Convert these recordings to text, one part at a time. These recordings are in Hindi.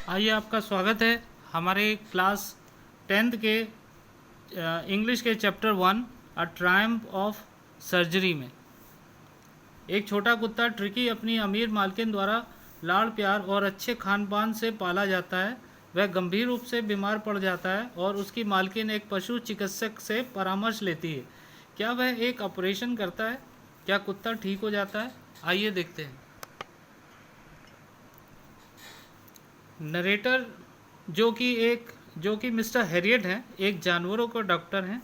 आइए, आपका स्वागत है हमारे क्लास 10th के इंग्लिश के chapter 1 a Triumph of surgery में। एक छोटा कुत्ता ट्रिकी अपनी अमीर मालकिन द्वारा लाड़ प्यार और अच्छे खान पान से पाला जाता है। वह गंभीर रूप से बीमार पड़ जाता है और उसकी मालकिन एक पशु चिकित्सक से परामर्श लेती है। क्या वह एक ऑपरेशन करता है? क्या कुत्ता ठीक हो जाता है? आइए देखते हैं। नरेटर जो कि मिस्टर हैरियट हैं, एक जानवरों का डॉक्टर हैं,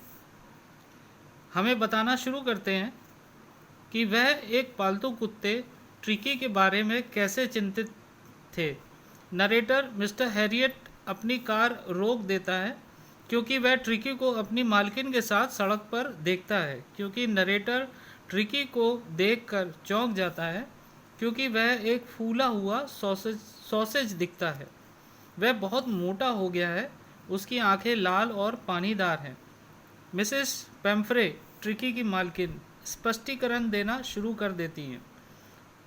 हमें बताना शुरू करते हैं कि वह एक पालतू कुत्ते ट्रिकी के बारे में कैसे चिंतित थे। नरेटर मिस्टर हैरियट अपनी कार रोक देता है क्योंकि वह ट्रिकी को अपनी मालकिन के साथ सड़क पर देखता है। क्योंकि नरेटर ट्रिकी को देखकर चौंक जाता है क्योंकि वह एक फूला हुआ सॉसेज दिखता है। वह बहुत मोटा हो गया है। उसकी आंखें लाल और पानीदार हैं। मिसेस पेम्फ्रे, ट्रिकी की मालकिन, स्पष्टीकरण देना शुरू कर देती हैं।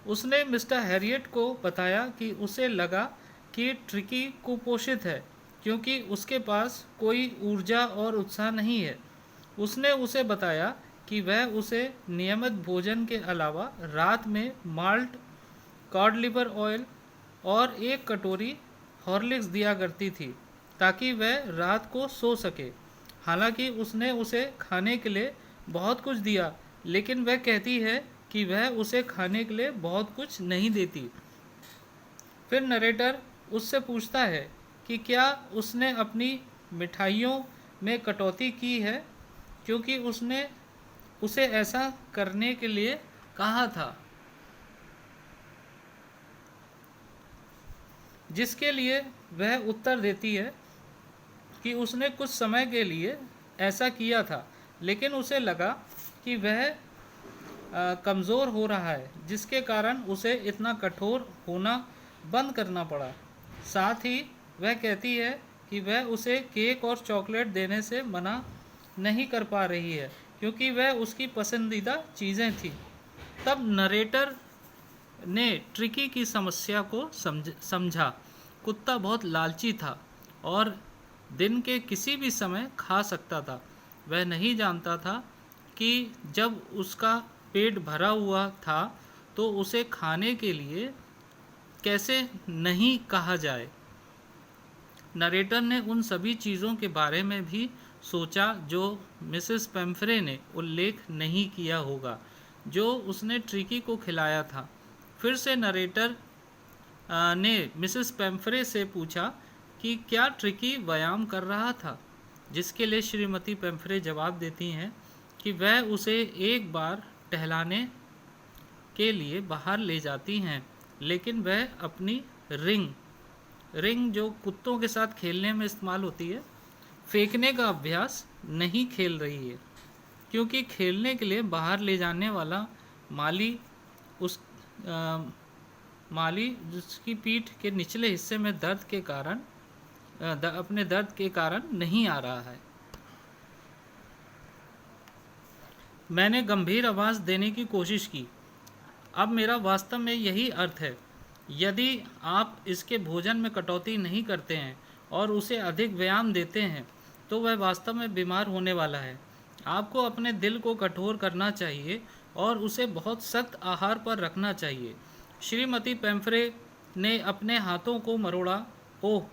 उसने मिस्टर हैरियट को बताया कि उसे लगा कि ट्रिकी कुपोषित है क्योंकि उसके पास कोई ऊर्जा और उत्साह नहीं है। उसने उसे बताया कि वह उसे नियमित भोजन के अलावा रात में माल्ट, कॉड लिवर ऑयल और एक कटोरी हॉर्लिक्स दिया करती थी ताकि वह रात को सो सके। हालांकि उसने उसे खाने के लिए बहुत कुछ दिया, लेकिन वह कहती है कि वह उसे खाने के लिए बहुत कुछ नहीं देती। फिर नरेटर उससे पूछता है कि क्या उसने अपनी मिठाइयों में कटौती की है क्योंकि उसने उसे ऐसा करने के लिए कहा था, जिसके लिए वह उत्तर देती है कि उसने कुछ समय के लिए ऐसा किया था, लेकिन उसे लगा कि वह कमज़ोर हो रहा है, जिसके कारण उसे इतना कठोर होना बंद करना पड़ा। साथ ही वह कहती है कि वह उसे केक और चॉकलेट देने से मना नहीं कर पा रही है क्योंकि वह उसकी पसंदीदा चीज़ें थीं। तब नरेटर ने ट्रिकी की समस्या को समझा। कुत्ता बहुत लालची था और दिन के किसी भी समय खा सकता था। वह नहीं जानता था कि जब उसका पेट भरा हुआ था तो उसे खाने के लिए कैसे नहीं कहा जाए। नरेटर ने उन सभी चीज़ों के बारे में भी सोचा जो मिसेस पेम्फ्रे ने उल्लेख नहीं किया होगा, जो उसने ट्रिकी को खिलाया था। फिर से नरेटर ने मिसेस पेम्फ्रे से पूछा कि क्या ट्रिकी व्यायाम कर रहा था, जिसके लिए श्रीमती पेम्फ्रे जवाब देती हैं कि वह उसे एक बार टहलाने के लिए बाहर ले जाती हैं, लेकिन वह अपनी रिंग जो कुत्तों के साथ खेलने में इस्तेमाल होती है, फेंकने का अभ्यास नहीं खेल रही है क्योंकि खेलने के लिए बाहर ले जाने वाला माली उस माली जिसकी पीठ के निचले हिस्से में दर्द के कारण अपने दर्द के कारण नहीं आ रहा है। मैंने गंभीर आवाज़ देने की कोशिश की। अब मेरा वास्तव में यही अर्थ है, यदि आप इसके भोजन में कटौती नहीं करते हैं और उसे अधिक व्यायाम देते हैं तो वह वास्तव में बीमार होने वाला है। आपको अपने दिल को कठोर करना चाहिए और उसे बहुत सख्त आहार पर रखना चाहिए। श्रीमती पेम्फ्रे ने अपने हाथों को मरोड़ा। ओह,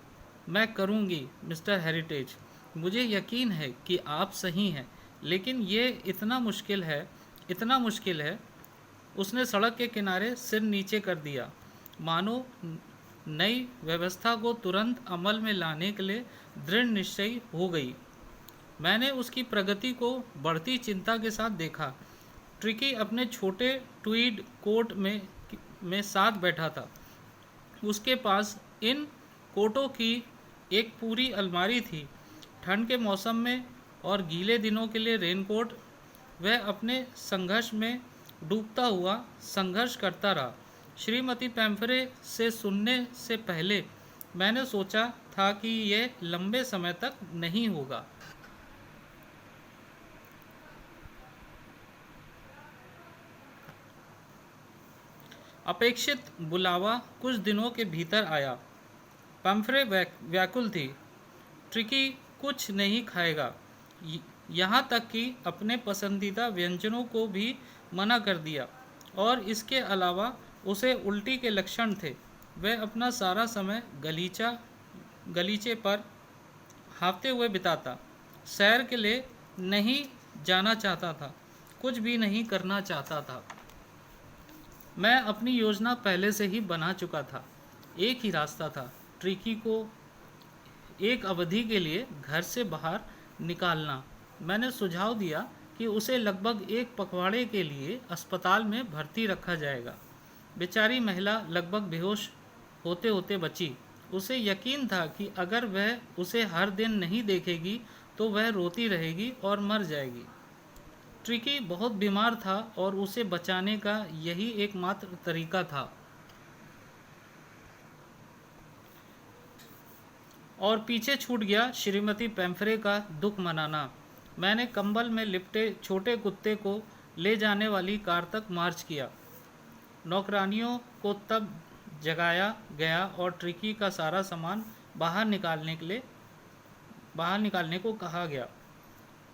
मैं करूँगी मिस्टर हेरिटेज। मुझे यकीन है कि आप सही हैं, लेकिन ये इतना मुश्किल है। उसने सड़क के किनारे सिर नीचे कर दिया, मानो नई व्यवस्था को तुरंत अमल में लाने के लिए दृढ़ निश्चयी हो गई। मैंने उसकी प्रगति को बढ़ती चिंता के साथ देखा। ट्रिकी अपने छोटे ट्वीड कोट में साथ बैठा था। उसके पास इन कोटों की एक पूरी अलमारी थी। ठंड के मौसम में और गीले दिनों के लिए रेनकोट। वह अपने संघर्ष में डूबता हुआ संघर्ष करता रहा। श्रीमती पेम्फ्रे से सुनने से पहले मैंने सोचा था कि यह लंबे समय तक नहीं होगा। अपेक्षित बुलावा कुछ दिनों के भीतर आया। पंफ्रे व्याकुल थी। ट्रिकी कुछ नहीं खाएगा, यहाँ तक कि अपने पसंदीदा व्यंजनों को भी मना कर दिया, और इसके अलावा उसे उल्टी के लक्षण थे। वह अपना सारा समय गलीचे पर हाँफते हुए बिताता, सैर के लिए नहीं जाना चाहता था, कुछ भी नहीं करना चाहता था। मैं अपनी योजना पहले से ही बना चुका था। एक ही रास्ता था, ट्रिकी को एक अवधि के लिए घर से बाहर निकालना। मैंने सुझाव दिया कि उसे लगभग एक पखवाड़े के लिए अस्पताल में भर्ती रखा जाएगा। बेचारी महिला लगभग बेहोश होते होते बची। उसे यकीन था कि अगर वह उसे हर दिन नहीं देखेगी तो वह रोती रहेगी और मर जाएगी। ट्रिकी बहुत बीमार था और उसे बचाने का यही एकमात्र तरीका था। और पीछे छूट गया श्रीमती पेम्फ्रे का दुख मनाना। मैंने कंबल में लिपटे छोटे कुत्ते को ले जाने वाली कार तक मार्च किया। नौकरानियों को तब जगाया गया और ट्रिकी का सारा सामान बाहर निकालने को कहा गया।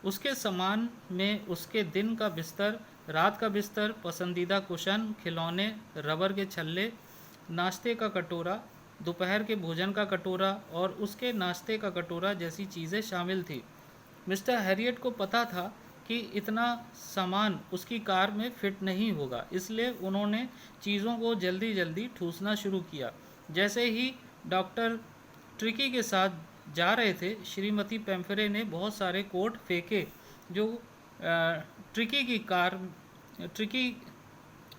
उसके सामान में उसके दिन का बिस्तर, रात का बिस्तर, पसंदीदा कुशन, खिलौने, रबर के छल्ले, नाश्ते का कटोरा, दोपहर के भोजन का कटोरा और उसके नाश्ते का कटोरा जैसी चीज़ें शामिल थी। मिस्टर हैरियट को पता था कि इतना सामान उसकी कार में फिट नहीं होगा, इसलिए उन्होंने चीज़ों को जल्दी जल्दी ठूसना शुरू किया। जैसे ही डॉक्टर ट्रिकी के साथ जा रहे थे, श्रीमती पेम्फ्रे ने बहुत सारे कोट फेंके जो ट्रिकी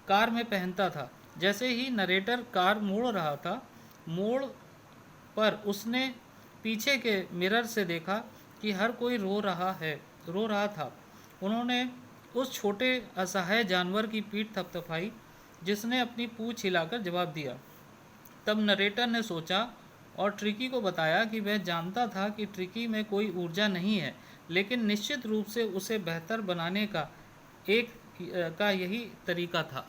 कार में पहनता था। जैसे ही नरेटर कार मोड़ रहा था, मोड़ पर उसने पीछे के मिरर से देखा कि हर कोई रो रहा था। उन्होंने उस छोटे असहाय जानवर की पीठ थपथपाई जिसने अपनी पूंछ हिलाकर जवाब दिया। तब नरेटर ने सोचा और ट्रिकी को बताया कि वह जानता था कि ट्रिकी में कोई ऊर्जा नहीं है, लेकिन निश्चित रूप से उसे बेहतर बनाने का यही तरीका था।